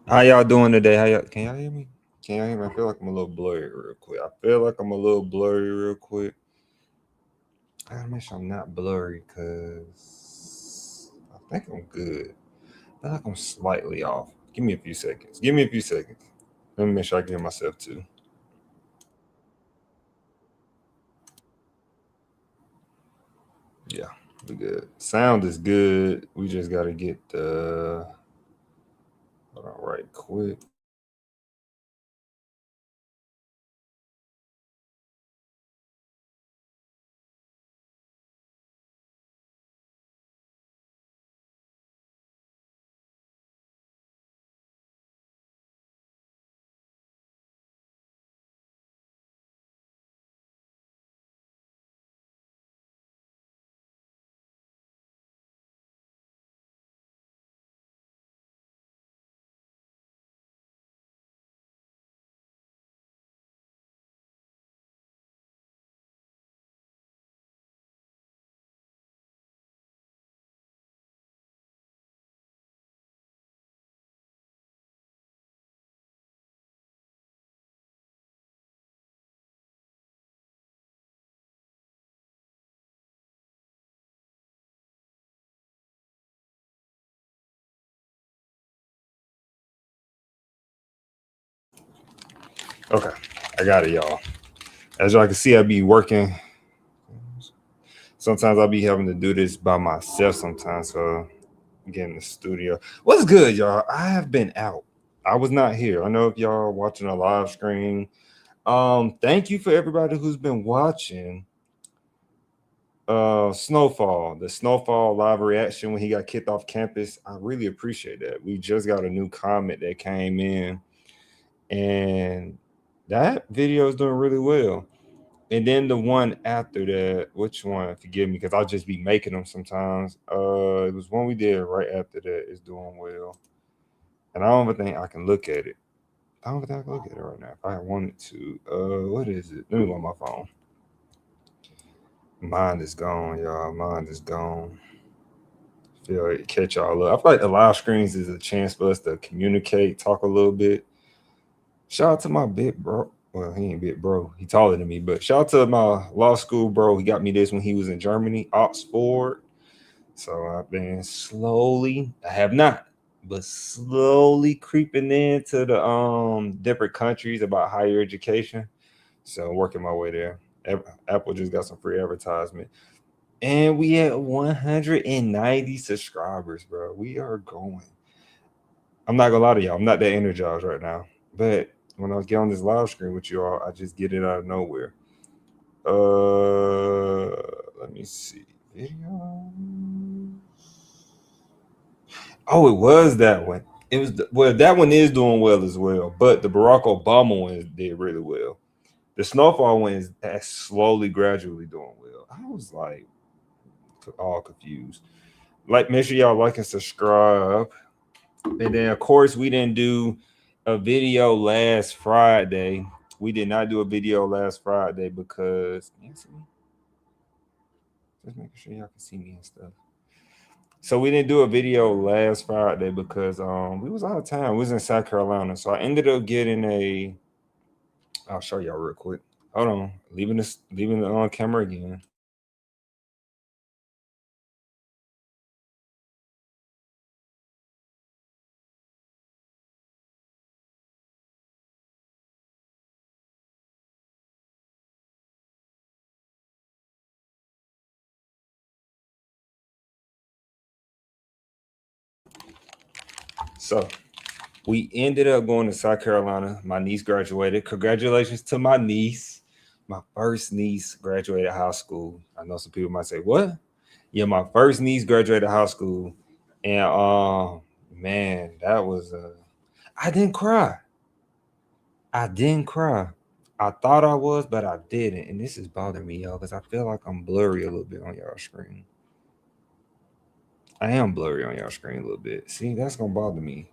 How y'all doing today? Can y'all hear me? Can y'all hear me? I feel like I'm a little blurry real quick. I gotta make sure I'm not blurry because I think I'm good. I feel like I'm slightly off. Give me a few seconds. Let me make sure I can hear myself too. Yeah, we good. Sound is good. We just gotta get the hold on right quick. Okay, I got it, y'all. As y'all can see, I be working. Sometimes I'll be having to do this by myself sometimes. So get in the studio. What's good, y'all? I have been out. I was not here. I know if y'all are watching a live screen. Thank you for everybody who's been watching. Snowfall, the Snowfall live reaction when he got kicked off campus. I really appreciate that. We just got a new comment that came in, and that video is doing really well. And then the one after that, which one? Forgive me, because I'll just be making them sometimes. It was one we did right after that is doing well. And I don't even think I can look at it. I don't think I can look at it right now if I wanted to. What is it? Let me look on my phone. Mine is gone, y'all. Mine is gone. Feel like catch y'all up. I feel like the live screens is a chance for us to communicate, talk a little bit. Shout out to my big bro. Well, he ain't big bro. He taller than me, but shout out to my law school bro. He got me this when he was in Germany, Oxford. So I've been slowly, I have not, but slowly creeping into the different countries about higher education. So working my way there. Apple just got some free advertisement. And we had 190 subscribers, bro. We are going. I'm not gonna lie to y'all. I'm not that energized right now. But when I get on this live screen with you all, I just get it out of nowhere. Let me see. Video. Oh, it was that one. It was well, that one is doing well as well. But the Barack Obama one did really well. The Snowfall one is slowly, gradually doing well. I was like all confused. Like, make sure y'all like and subscribe. And then, of course, we didn't do a video last Friday. We did not do a video last Friday because just making sure y'all can see me and stuff. So we didn't do a video last Friday because we was out of town. We was in South Carolina. So I ended up getting a I'll show y'all real quick. Hold on. Leaving the on camera again. So we ended up going to South Carolina. My niece graduated. Congratulations to my niece. My first niece graduated high school. I know some people might say, "What?" Yeah, my first niece graduated high school, and man, that was I didn't cry. I didn't cry. I thought I was, but I didn't, and this is bothering me, y'all, because I feel like I'm blurry a little bit on y'all screen. I am blurry on y'all screen a little bit. See, that's gonna bother me.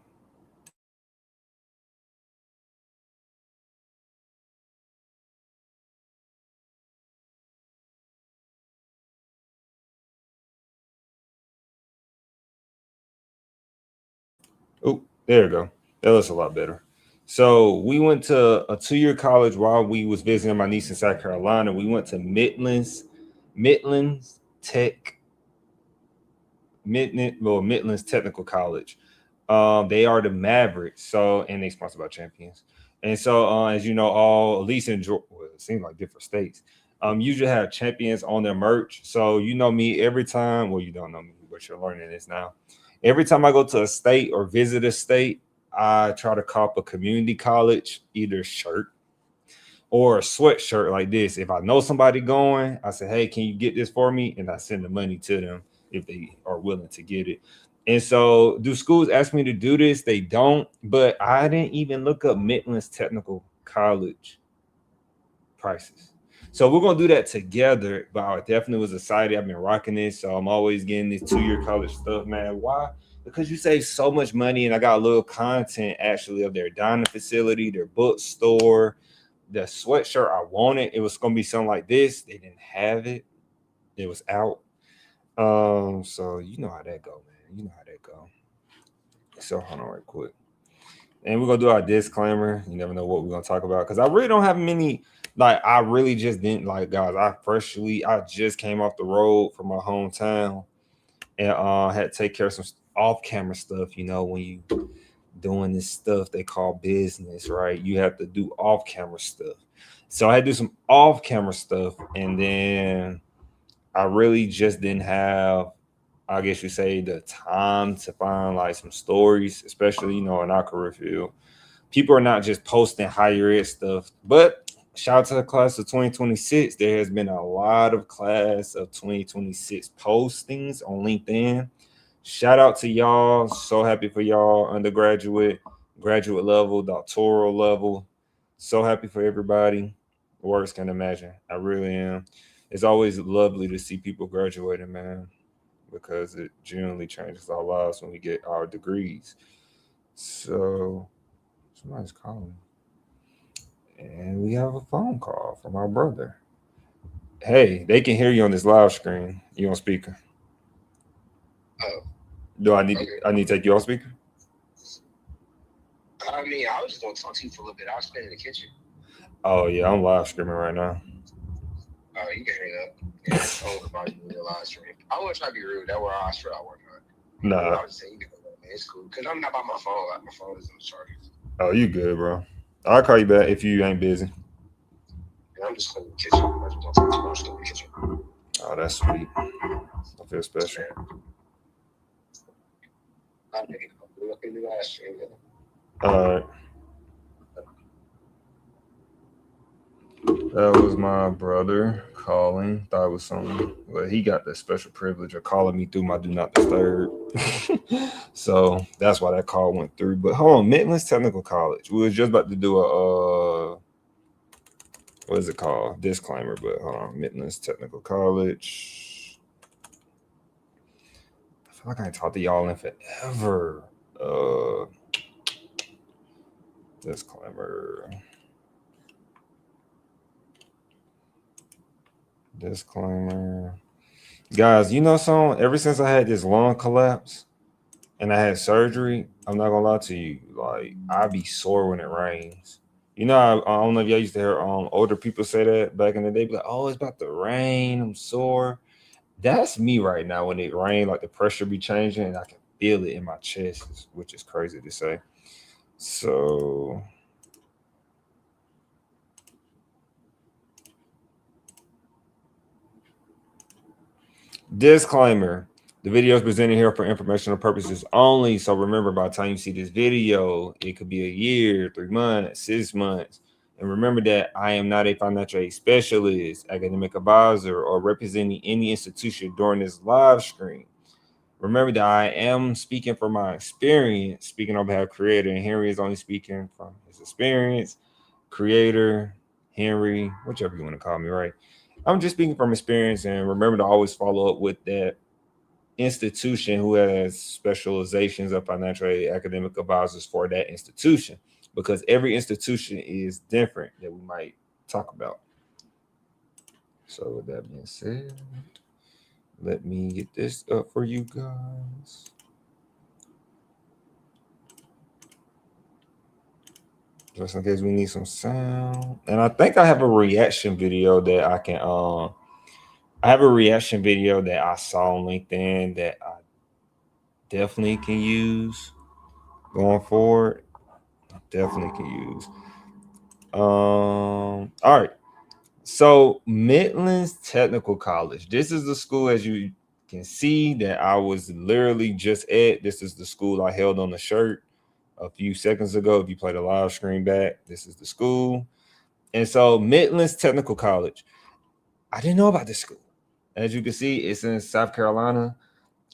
Oh, there you go. That looks a lot better. So we went to a 2-year college while we was visiting my niece in South Carolina. We went to Midlands Tech, Midlands Technical College. They are the Mavericks. So, and they sponsored by Champions. And so, as you know, all at least in Georgia, well, it seems like different states, usually have champions on their merch. So you know me every time. Well, you don't know me, but you're learning this now. Every time I go to a state or visit a state, I try to cop a community college either shirt or a sweatshirt like this. If I know somebody going, I say, hey, can you get this for me? And I send the money to them if they are willing to get it. And so, do schools ask me to do this? They don't, but I didn't even look up Midlands Technical College prices. So we're gonna do that together. But I definitely was excited. I've been rocking this, so I'm always getting this 2-year college stuff, man. Why? Because you save so much money, and I got a little content actually of their dining facility, their bookstore, the sweatshirt I wanted. It was gonna be something like this. They didn't have it. It was out. So you know how that go, man. You know how that go. So hold on right quick. And we're gonna do our disclaimer. You never know what we're gonna talk about because I really don't have many. Like I really just didn't like guys. I just came off the road from my hometown and had to take care of some off-camera stuff. You know, when you doing this stuff they call business, right? You have to do off-camera stuff. So I had to do some off-camera stuff, and then I really just didn't have, I guess you say, the time to find like some stories, especially, you know, in our career field. People are not just posting higher ed stuff, but shout out to the class of 2026. There has been a lot of class of 2026 postings on LinkedIn. Shout out to y'all. So happy for y'all, undergraduate, graduate level, doctoral level. So happy for everybody. Words can imagine. I really am. It's always lovely to see people graduating, man, because it genuinely changes our lives when we get our degrees. So somebody's calling. And we have a phone call from our brother. Hey, they can hear you on this live screen. You on speaker. Oh, Do I need okay. I need to take you off speaker? I mean, I was just gonna talk to you for a little bit. I was playing in the kitchen. Oh yeah, I'm live streaming right now. Oh, you can hang up. Yeah, I don't about you in your live stream. I wouldn't try to be rude. That's where I swear I work on. I Nah. was just saying, you can hang up, man. It's cool. Because I'm not by my phone. Like, my phone is on the charger. Oh, you good, bro. I'll call you back if you ain't busy. And I'm just cleaning the kitchen. I just want to talk to you. I'm just cleaning the kitchen. Oh, that's sweet. I feel special. I'll make it up in the live stream. All right. That was my brother calling. Thought it was something, but he got the special privilege of calling me through my do not disturb. So that's why that call went through. But hold on, Midlands Technical College. We was just about to do a what is it called? Disclaimer, but hold on, Midlands Technical College. I feel like I ain't talked to y'all in forever. Disclaimer. Guys, you know something? Ever since I had this lung collapse and I had surgery, I'm not gonna lie to you, like I be sore when it rains. You know, I don't know if y'all used to hear older people say that back in the day, be like, oh, it's about to rain, I'm sore. That's me right now when it rains, like the pressure be changing and I can feel it in my chest, which is crazy to say. So disclaimer: the video is presented here for informational purposes only. So remember, by the time you see this video, it could be a year, 3 months, 6 months. And remember that I am not a financial aid specialist, academic advisor, or representing any institution during this live stream. Remember that I am speaking from my experience, speaking on behalf of Creator, and Henry is only speaking from his experience. Creator, Henry, whichever you want to call me, right? I'm just speaking from experience, and remember to always follow up with that institution who has specializations of financial aid academic advisors for that institution, because every institution is different that we might talk about. So with that being said, let me get this up for you guys. just in case we need some sound. And I think I have a reaction video that I can I have a reaction video that I saw on LinkedIn that I definitely can use going forward. I definitely can use. All right. So Midlands Technical College. This is the school, as you can see, that I was literally just at. This is the school I held on the shirt a few seconds ago. If you play the live screen back, this is the school. And so Midlands Technical College. I didn't know about this school. As you can see, it's in South Carolina,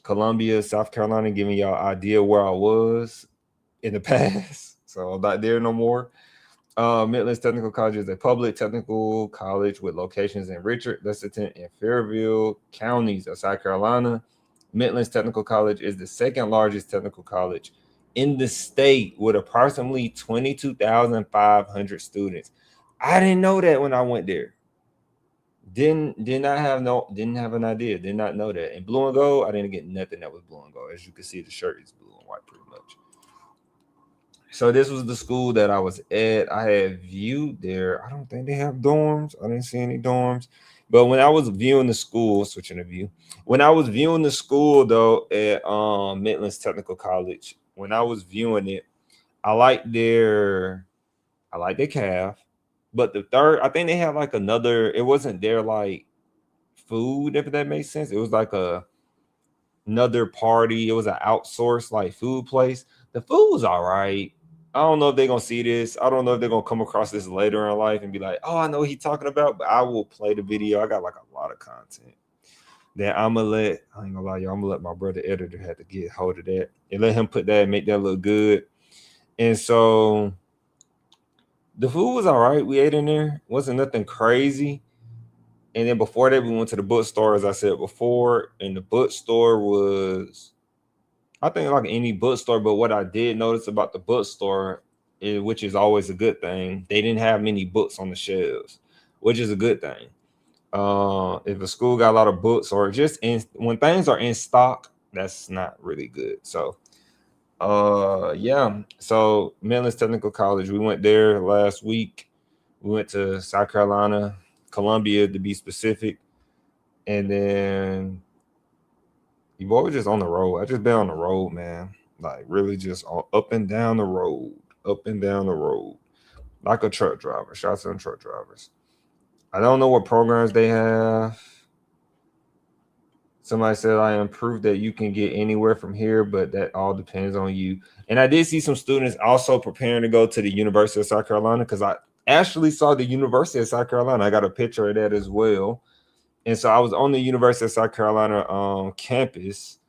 Columbia, South Carolina, giving y'all an idea where I was in the past. So I'm not there no more. Midlands Technical College is a public technical college with locations in Richard, Lexington, and Fairfield counties of South Carolina. Midlands Technical College is the second largest technical college in the state with approximately 22,500 students. I didn't know that when I went there. Didn't have an idea. Did not know that. In blue and gold, I didn't get nothing that was blue and gold. As you can see, the shirt is blue and white pretty much. So this was the school that I was at. I had viewed there. I don't think they have dorms. I didn't see any dorms. But when I was viewing the school, switching the view, when I was viewing the school though at Midlands Technical College, when I was viewing it, I liked their calf. But the third, I think they had like another, it wasn't their like food, if that makes sense. It was like another party. It was an outsourced like food place. The food was all right. I don't know if they're gonna see this. I don't know if they're gonna come across this later in life and be like, "Oh, I know what he's talking about." But I will play the video. I got like a lot of content that I'm gonna let. I ain't gonna lie, y'all. I'm gonna let my brother editor have to get hold of that and let him put that and make that look good. And so the food was all right. We ate in there. Wasn't nothing crazy. And then before that, we went to the bookstore, as I said before. And the bookstore was, I think, like any bookstore. But what I did notice about the bookstore, which is always a good thing, they didn't have many books on the shelves, which is a good thing. If a school got a lot of books, or just when things are in stock, that's not really good. So, yeah. So Midlands Technical College, we went there last week. We went to South Carolina, Columbia to be specific, and then you've always just on the road. I just been on the road, man. Like really just up and down the road, up and down the road, like a truck driver. Shout out to them truck drivers. I don't know what programs they have. Somebody said I am proof that you can get anywhere from here, but that all depends on you. And I did see some students also preparing to go to the University of South Carolina because I actually saw the University of South Carolina. I got a picture of that as well. And so I was on the University of South Carolina campus,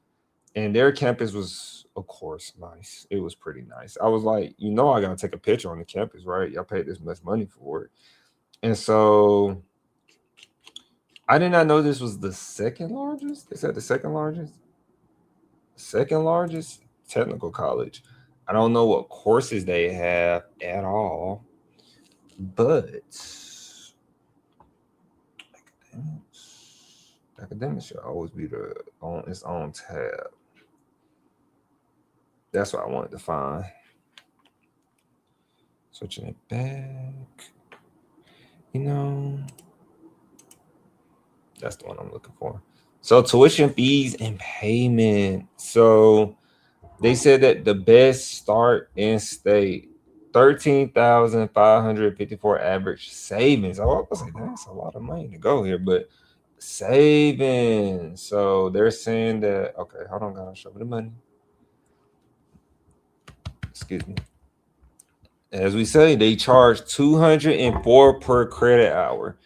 and their campus was, of course, nice. It was pretty nice. I was like, I gotta take a picture on the campus, right? Y'all paid this much money for it. And so I did not know this was the second largest. Is that the second largest? Second largest technical college. I don't know what courses they have at all, but academics should always be on its own tab. That's what I wanted to find. Switching it back. That's the one I'm looking for. So tuition fees and payment. So they said that the best start in state, 13,554 average savings. I was like, that's a lot of money to go here, but savings. So they're saying that, okay, hold on, guys, show me the money. Excuse me. As we say, they charge 204 per credit hour.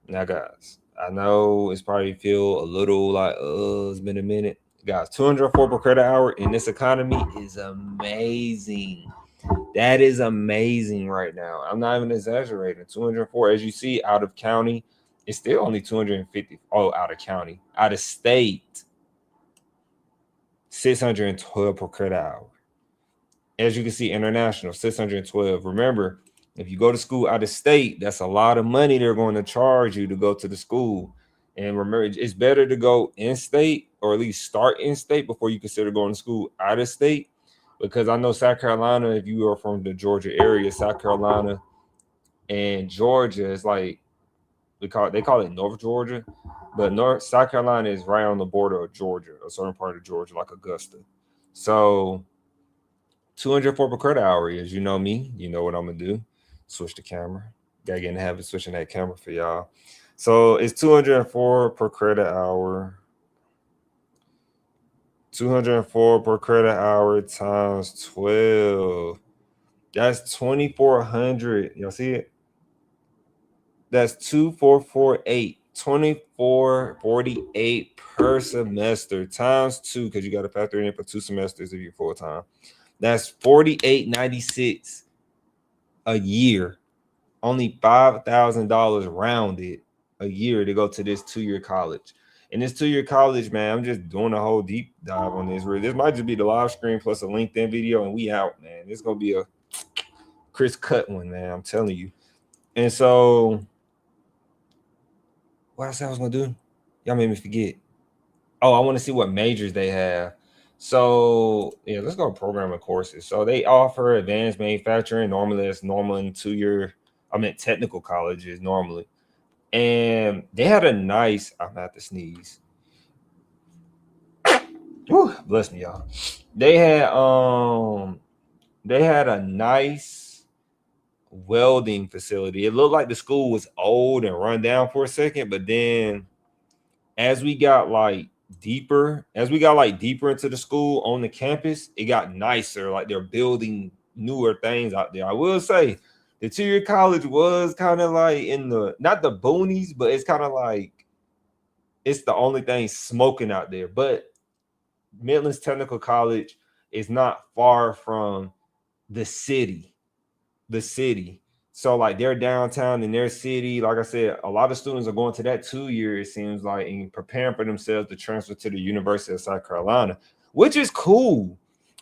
Now, guys, I know it's probably feel a little like, it's been a minute. Guys, 204 per credit hour in this economy is amazing. That is amazing right now. I'm not even exaggerating. 204, as you see, out of county, it's still only 250. Oh, out of county. Out of state, 612 per credit hour. As you can see, international, 612. Remember, if you go to school out of state, that's a lot of money they're going to charge you to go to the school. And remember, it's better to go in state or at least start in state before you consider going to school out of state. because I know South Carolina, if you are from the Georgia area, South Carolina and Georgia is like they call it North Georgia, but South Carolina is right on the border of Georgia, a certain part of Georgia, like Augusta. So 204 per credit hour is, you know me, you know what I'm gonna do. Switch the camera. Gotta get in the habit of switching that camera for y'all. So it's 204 per credit hour. 204 per credit hour times 12. That's 2,400. Y'all see it? That's 2,448. 2,448 per semester times two, because you got to factor in for 2 semesters if you're full time. That's 4,896 a year. Only $5,000 rounded a year to go to this 2-year college. And this 2-year college, man, I'm just doing a whole deep dive on this. This might just be the live stream plus a LinkedIn video, and we out, man. This gonna be a Chris Cut one, man. I'm telling you. And so, what I said I was gonna do? Y'all made me forget. Oh, I want to see what majors they have. So yeah, let's go programming courses. So they offer advanced manufacturing. Normally, it's normal in 2-year. I meant technical colleges normally. And they had a nice, I'm gonna have to sneeze. Whew, bless me, y'all. They had a nice welding facility. It looked like the school was old and run down for a second, but then as we got deeper into the school on the campus, it got nicer. Like they're building newer things out there. I will say the 2-year college was kind of like in the, not the boonies, but it's kind of like it's the only thing smoking out there. But Midlands Technical College is not far from the city. So like they're downtown in their city. Like I said, a lot of students are going to that 2-year, it seems like, and preparing for themselves to transfer to the University of South Carolina, which is cool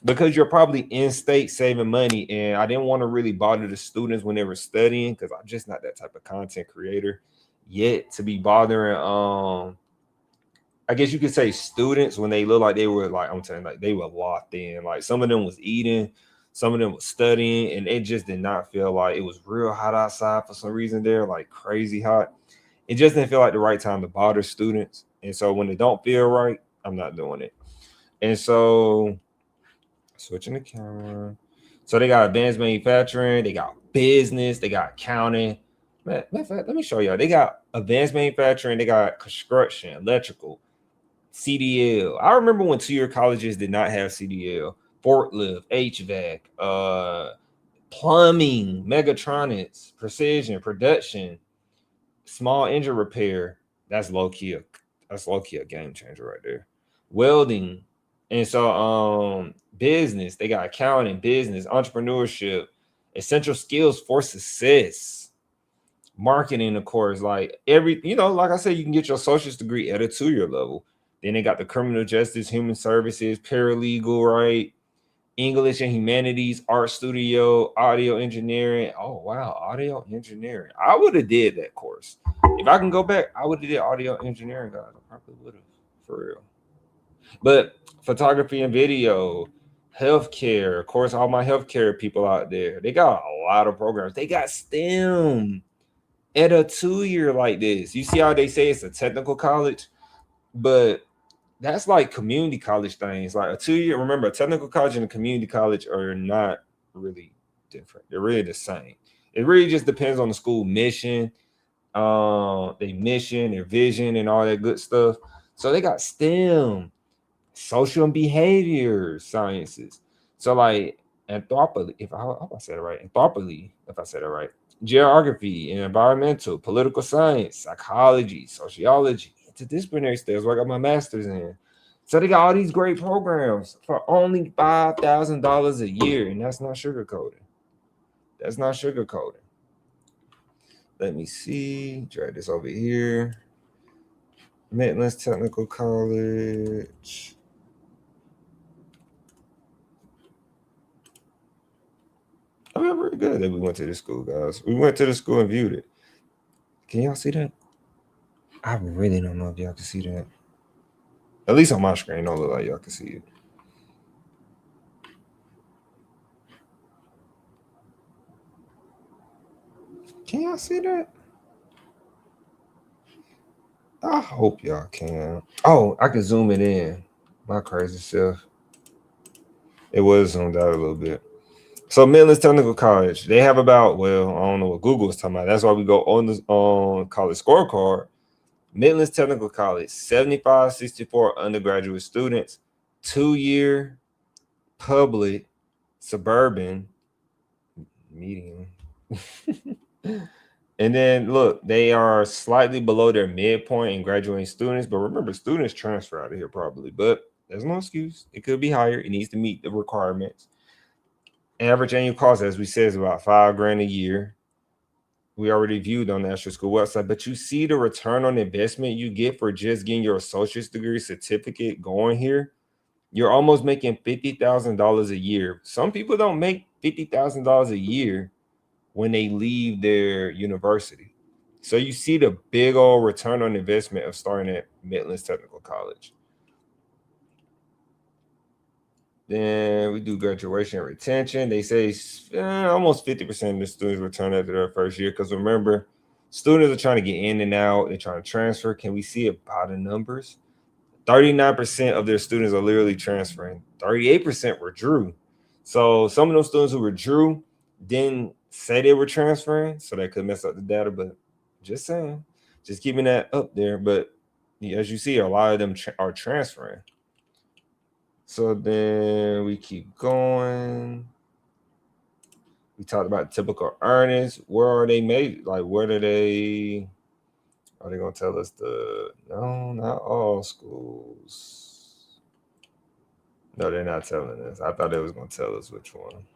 because you're probably in-state saving money. And I didn't want to really bother the students when they were studying, because I'm just not that type of content creator yet to be bothering I guess you could say students when they look like they were, like, I'm saying, like they were locked in. Like some of them was eating, some of them was studying, and it just did not feel like, it was real hot outside for some reason there, like crazy hot. It just didn't feel like the right time to bother students. And so when it don't feel right, I'm not doing it. And so switching the camera. So they got advanced manufacturing, they got business, they got accounting. Matter of fact, let me show y'all. They got advanced manufacturing, they got construction, electrical, CDL. I remember when 2-year colleges did not have CDL. Forklift, HVAC, plumbing, mechatronics, precision, production, small engine repair. That's low key a game changer right there. Welding. And so business, they got accounting, business, entrepreneurship, essential skills for success. Marketing, of course, like like I said, you can get your associate's degree at a 2-year level. Then they got the criminal justice, human services, paralegal, right? English and humanities, art studio, audio engineering. Oh wow, audio engineering. I would have did that course. If I can go back, I would have did audio engineering, guys. I probably would have, for real. But photography and video, healthcare, of course, all my healthcare people out there, they got a lot of programs. They got STEM at a 2-year like this. You see how they say it's a technical college, but that's like community college things. Like a 2-year, remember, a technical college and a community college are not really different. They're really the same. It really just depends on the school mission, their mission, their vision, and all that good stuff. So they got STEM, social and behavior sciences. So like anthropology, if I said it right, geography and environmental, political science, psychology, sociology, interdisciplinary studies, where I got my master's in. So they got all these great programs for only $5,000 a year, and that's not sugarcoating. Let me see. Drag this over here. Midlands Technical College. I mean, very good that we went to the school, guys. We went to the school and viewed it. Can y'all see that? I really don't know if y'all can see that. At least on my screen, don't look like y'all can see it. Can y'all see that? I hope y'all can. Oh, I can zoom it in. My crazy self. It was zoomed out a little bit. So Midlands Technical College, they have about, well, I don't know what Google is talking about. That's why we go on this on College Scorecard. Midlands Technical College, 7564 undergraduate students, 2-year public, suburban, medium. And then look, they are slightly below their midpoint in graduating students, but remember, students transfer out of here probably, but there's no excuse. It could be higher. It needs to meet the requirements. Average annual cost, as we said, is about $5,000 a year. We already viewed on the National School website, but you see the return on investment you get for just getting your associate's degree certificate going here. You're almost making $50,000 a year. Some people don't make $50,000 a year when they leave their university. So you see the big old return on investment of starting at Midlands Technical College. Then we do graduation and retention. They say almost 50% of the students return after their first year. Because remember, students are trying to get in and out. They're trying to transfer. Can we see it by the numbers? 39% of their students are literally transferring. 38% withdrew. So some of those students who withdrew didn't say they were transferring, so that could mess up the data. But just saying, just keeping that up there. But as you see, a lot of them are transferring. So then we keep going. We talked about typical earnings. Where are they made? Like, where do they? Are they gonna tell us no, not all schools. No, they're not telling us. I thought they was gonna tell us which one.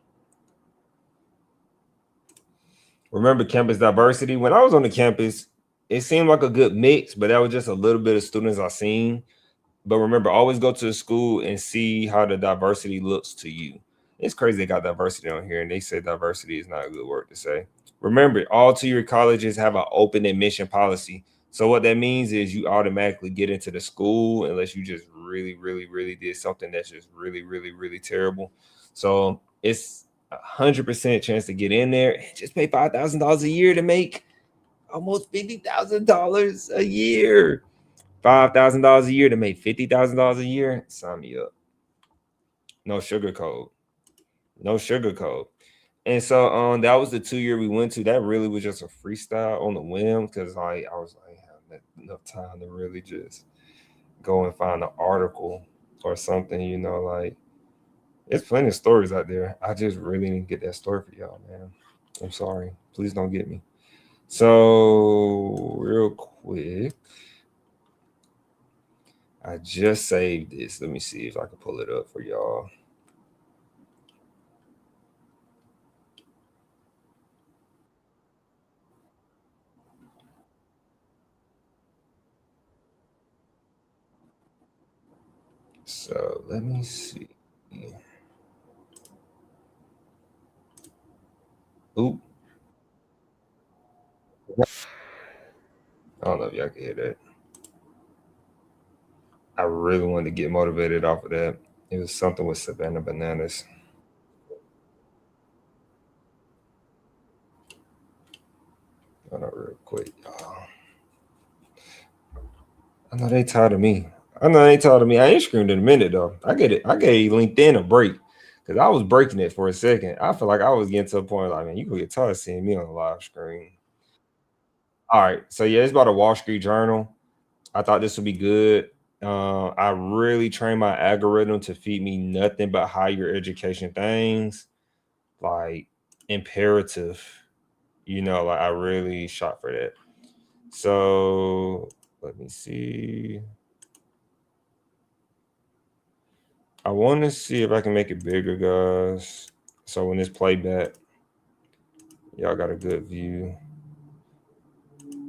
Remember campus diversity? When I was on the campus, it seemed like a good mix, but that was just a little bit of students I seen. But remember, always go to the school and see how the diversity looks to you. It's crazy they got diversity on here, and they say diversity is not a good word to say. Remember, all 2-year colleges have an open admission policy. So what that means is you automatically get into the school unless you just really, really, really did something that's just really, really, really terrible. So it's 100% chance to get in there and just pay $5,000 a year to make almost $50,000 a year. $5,000 a year to make $50,000 a year. Sign me up. No sugar code. No sugar code. And so that was the 2-year we went to. That really was just a freestyle on the whim because I was like, I had enough time to really just go and find an article or something, like there's plenty of stories out there. I just really didn't get that story for y'all, man. I'm sorry. Please don't get me. So real quick, I just saved this. Let me see if I can pull it up for y'all. So let me see. Oop. I don't know if y'all can hear that. I really wanted to get motivated off of that. It was something with Savannah Bananas. Hold on real quick, y'all. I know they tired of me. I ain't screamed in a minute though. I get it. I gave LinkedIn a break because I was breaking it for a second. I feel like I was getting to a point like, man, you gonna get tired of seeing me on the live screen. All right. So yeah, it's about a Wall Street Journal. I thought this would be good. I really trained my algorithm to feed me nothing but higher education things, like imperative. Like I really shot for that. So let me see. I want to see if I can make it bigger, guys. So when it's playback, y'all got a good view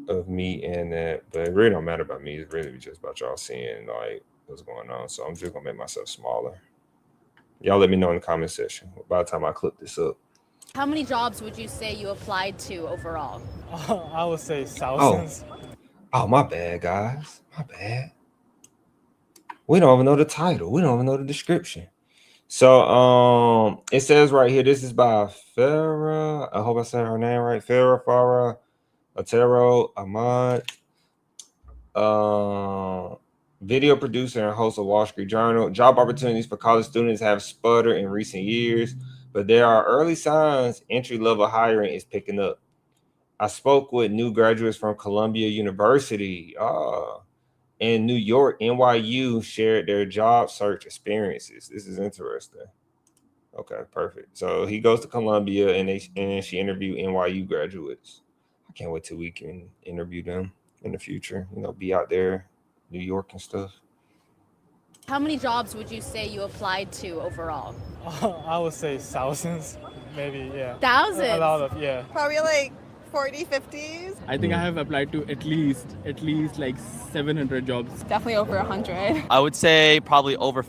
of me and that. But it really don't matter about me. It's really just about y'all seeing like what's going on. So I'm just gonna make myself smaller. Y'all let me know in the comment section by the time I clip this up. How many jobs would you say you applied to overall? I would say thousands. Oh, my bad, guys. My bad. We don't even know the title. We don't even know the description. So it says right here, this is by Farah. I hope I said her name right. Farah Otero Ahmad. Video producer and host of Wall Street Journal. Job opportunities for college students have sputtered in recent years, but there are early signs entry-level hiring is picking up. I spoke with new graduates from Columbia University in New York. NYU shared their job search experiences. This is interesting. Okay, perfect. So he goes to Columbia and she interviewed NYU graduates. I can't wait till we can interview them in the future. Be out there, New York and stuff. How many jobs would you say you applied to overall? I would say thousands, maybe, yeah. Thousands? A lot of, yeah. Probably like 40, 50s. I think I have applied to at least like 700 jobs. Definitely over 100. I would say probably over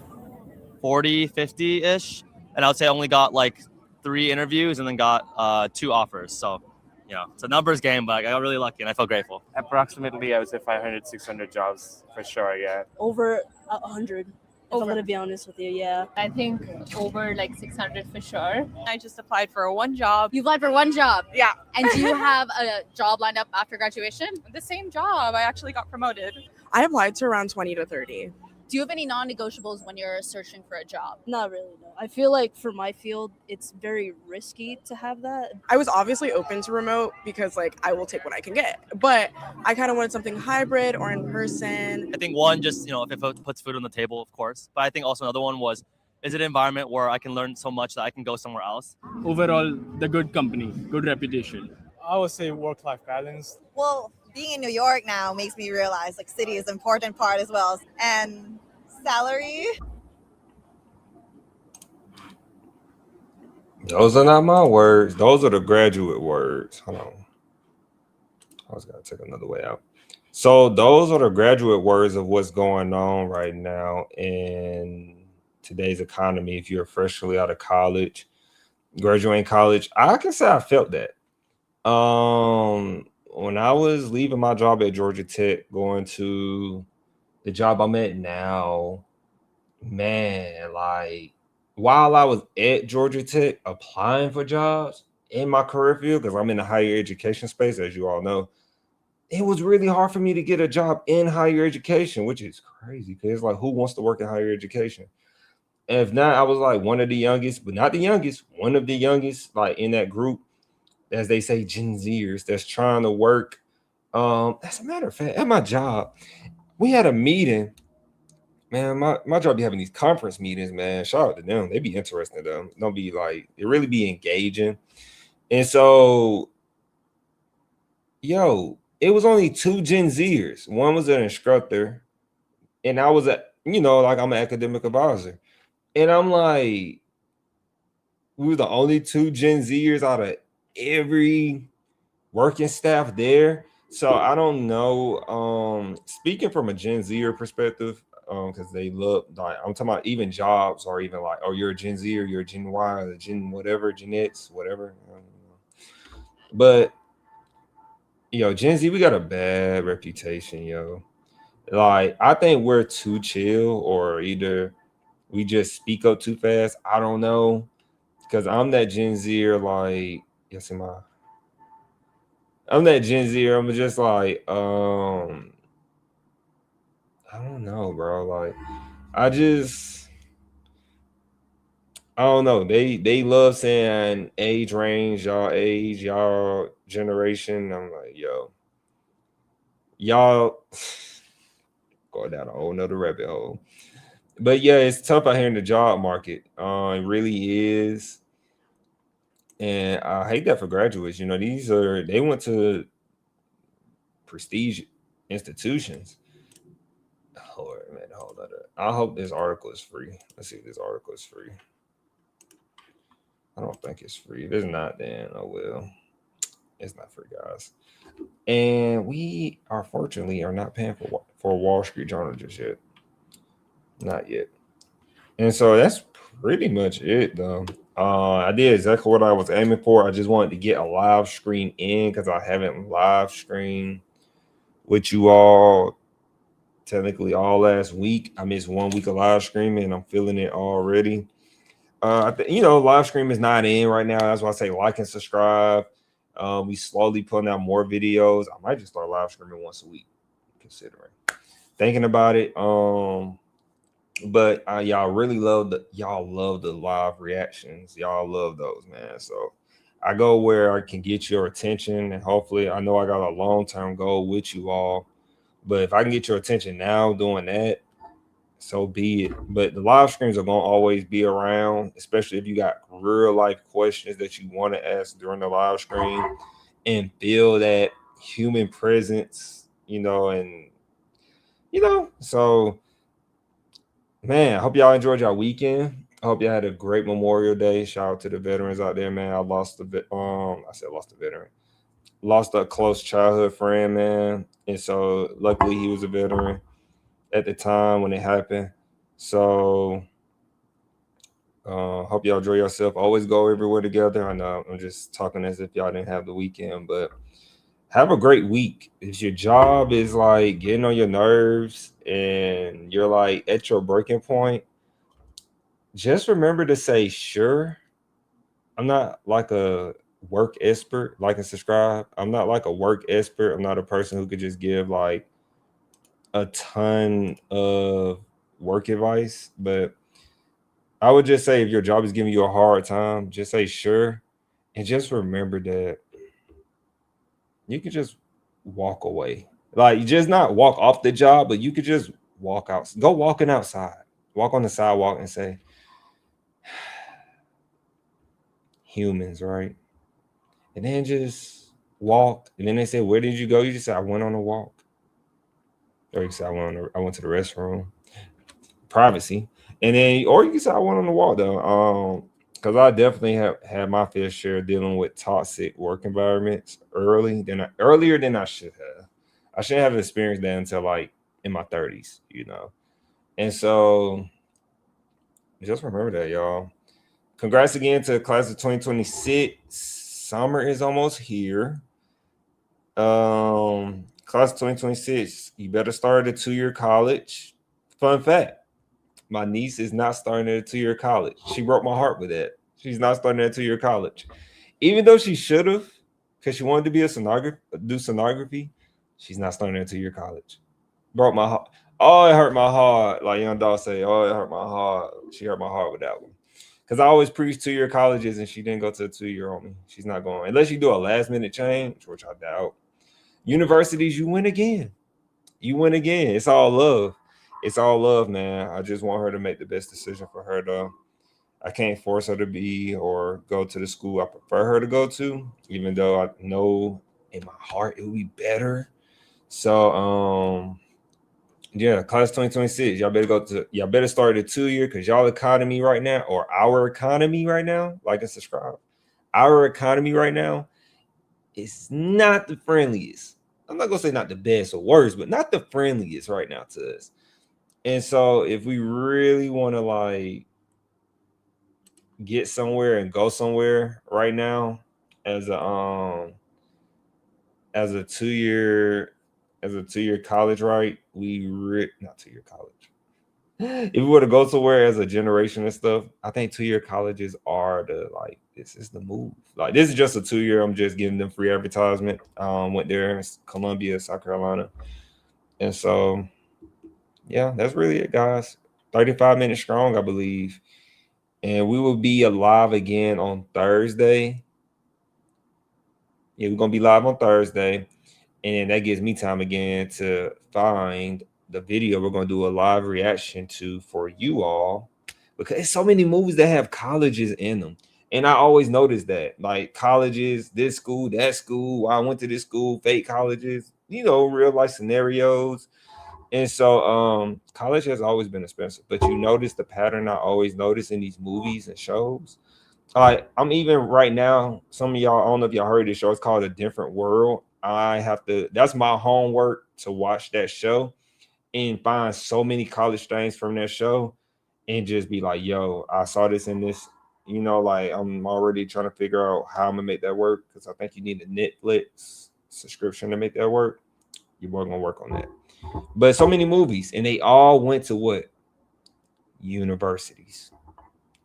40, 50-ish. And I would say I only got like 3 interviews and then got 2 offers. So, it's a numbers game, but I got really lucky and I felt grateful. Approximately, I would say 500, 600 jobs for sure, yeah. Over 100, if I'm going to be honest with you, yeah. I think over like 600 for sure. I just applied for one job. You applied for one job? Yeah. And do you have a job lined up after graduation? The same job. I actually got promoted. I applied to around 20 to 30. Do you have any non-negotiables when you're searching for a job? Not really, no. I feel like for my field, it's very risky to have that. I was obviously open to remote because I will take what I can get. But I kind of wanted something hybrid or in person. I think one, just, if it puts food on the table, of course. But I think also another one was, is it an environment where I can learn so much that I can go somewhere else? Overall, the good company, good reputation. I would say work-life balance. Well, being in New York now makes me realize city is an important part as well. And salary. Those are not my words. Those are the graduate words. Hold on. I was going to take another way out. So those are the graduate words of what's going on right now in today's economy. If you're freshly out of college, graduating college, I can say I felt that. When I was leaving my job at Georgia Tech, going to the job I'm at now, man, while I was at Georgia Tech applying for jobs in my career field, because I'm in the higher education space, as you all know, it was really hard for me to get a job in higher education, which is crazy because who wants to work in higher education? And if not, I was one of the youngest, but not the youngest, one of the youngest, in that group, as they say, Gen Zers that's trying to work. As a matter of fact, at my job, we had a meeting. Man, my job be having these conference meetings, man. Shout out to them. They be interesting, though. Don't be it really be engaging. And so, it was only 2 Gen Zers. One was an instructor, and I was I'm an academic advisor. And I'm we were the only 2 Gen Zers out of every working staff there. So I don't know. Speaking from a Gen Zer perspective, because they look I'm talking about even jobs or even oh, you're a Gen Z or you're a Gen Y or a Gen whatever, Gen X, whatever. I don't know. But Gen Z, we got a bad reputation, I think we're too chill, or either we just speak up too fast. I don't know, because I'm that Gen Zer. Yes, I'm that Gen Zer. I'm just I don't know, bro. I don't know. They love saying age range, y'all age, y'all generation. I'm y'all going down a whole nother rabbit hole. But yeah, it's tough out here in the job market. It really is. And I hate that for graduates. They went to prestige institutions. Lord, man, hold on. I hope this article is free. Let's see if this article is free. I don't think it's free. If it's not, then oh well. It's not free, guys. And we fortunately are not paying for Wall Street Journal just yet. Not yet. And so that's pretty much it, though. I did exactly what I was aiming for. I just wanted to get a live stream in because I haven't live streamed with you all technically all last week. I missed 1 week of live streaming and I'm feeling it already. I think, you know, live stream is not in right now. That's why I say like and subscribe. We slowly putting out more videos. I might just start live streaming once a week, considering thinking about it. But y'all really love the live reactions. Y'all love those, man. So I go where I can get your attention, and hopefully, I know I got a long-term goal with you all. But if I can get your attention now doing that, so be it. But the live streams are gonna always be around, especially if you got real life questions that you want to ask during the live stream and feel that human presence, you know, and you know, so man, I hope y'all enjoyed y'all weekend. I hope y'all had a great Memorial Day. Shout out to the veterans out there, man. I lost a veteran. Lost a close childhood friend, man. And so luckily he was a veteran at the time when it happened. So hope y'all enjoy yourself. Always go everywhere together. I know I'm just talking as if y'all didn't have the weekend, but have a great week. If your job is like getting on your nerves and you're like at your breaking point, just remember to say sure. I'm not like a work expert, like and subscribe. I'm not like a work expert. I'm not a person who could just give like a ton of work advice, but I would just say if your job is giving you a hard time, just say sure, and just remember that you could just walk away. Like, you just not walk off the job, but you could just walk out. Go walking outside. Walk on the sidewalk and say, humans, right? And then just walk. And then they say, where did you go? You just say, I went on a walk. Or you say, I went to the restroom. Privacy. And then, or you can say I went on the walk though. Because I definitely have had my fair share dealing with toxic work environments earlier than I should have. I shouldn't have experienced that until like in my 30s, you know. And so just remember that, y'all. Congrats again to the class of 2026. Summer is almost here. Class of 2026, you better start at a 2-year college. Fun fact. My niece is not starting at a 2-year college. She broke my heart with that. She's not starting at a 2-year college. Even though she should have, because she wanted to be do sonography, she's not starting at a 2-year college. Broke my heart. Oh, it hurt my heart. Like young dog say, oh, it hurt my heart. She hurt my heart with that one. Because I always preach 2-year colleges and she didn't go to a 2-year on me. She's not going. Unless you do a last minute change, which I doubt. Universities, you win again. You win again. It's all love. It's all love, man. I just want her to make the best decision for her, though. I can't force her to be or go to the school I prefer her to go to, even though I know in my heart it would be better. So, yeah, class 2026. Y'all better start at 2-year because y'all economy right now, or our economy right now, like and subscribe. Our economy right now is not the friendliest. I'm not gonna say not the best or worst, but not the friendliest right now to us. And so if we really want to like get somewhere and go somewhere right now as a 2-year college, right? Not 2-year college. If we were to go somewhere as a generation and stuff, I think 2-year colleges are this is the move. Like, this is just a 2-year. I'm just giving them free advertisement. Went there in Columbia, South Carolina. And so yeah, that's really it, guys. 35 minutes strong, I believe. And we will be live again on Thursday. Yeah, we're going to be live on Thursday. And that gives me time again to find the video we're going to do a live reaction to for you all. Because there's so many movies that have colleges in them. And I always notice that. Like, colleges, this school, that school, why I went to this school, fake colleges, you know, real life scenarios. And so college has always been expensive, but you notice the pattern I always notice in these movies and shows. I'm even right now, some of y'all, I don't know if y'all heard this show, it's called A Different World. That's my homework, to watch that show and find so many college things from that show and just be like, yo, I saw this in this, you know, like I'm already trying to figure out how I'm gonna make that work, because I think you need a Netflix subscription to make that work. You're gonna work on that. But so many movies, and they all went to what? Universities.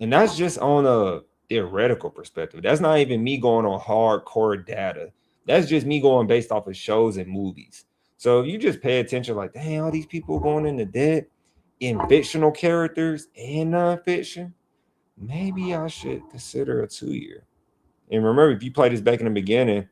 And that's just on a theoretical perspective. That's not even me going on hardcore data. That's just me going based off of shows and movies. So if you just pay attention, like, dang, all these people going into debt in fictional characters and nonfiction, maybe I should consider a 2-year. And remember, if you play this back in the beginning,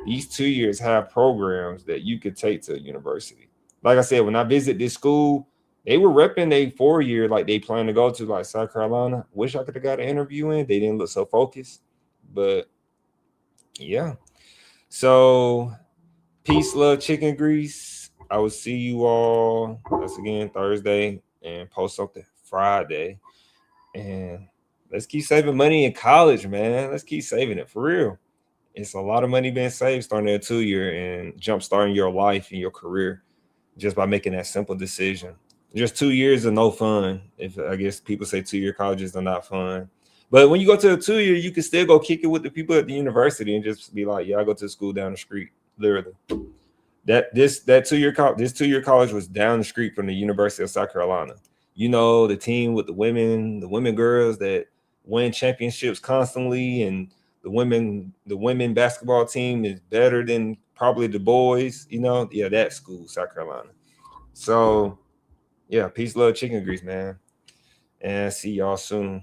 these 2 years have programs that you could take to a university. Like I said, when I visit this school, they were repping a 4-year like they plan to go to, like South Carolina. Wish I could have got an interview in. They didn't look so focused. But yeah. So peace, love, chicken grease. I will see you all once again Thursday and post something Friday. And let's keep saving money in college, man. Let's keep saving it for real. It's a lot of money being saved starting at 2-year and jump starting your life and your career just by making that simple decision. Just 2 years of no fun. If I guess people say 2-year colleges are not fun. But when you go to a 2-year, you can still go kick it with the people at the university and just be like, yeah, I go to school down the street, literally. This 2-year college was down the street from the University of South Carolina. You know, the team with the women girls that win championships constantly, and the women basketball team is better than probably the boys, you know. Yeah, that school, South Carolina. So yeah, peace, love, chicken grease, man. And see y'all soon.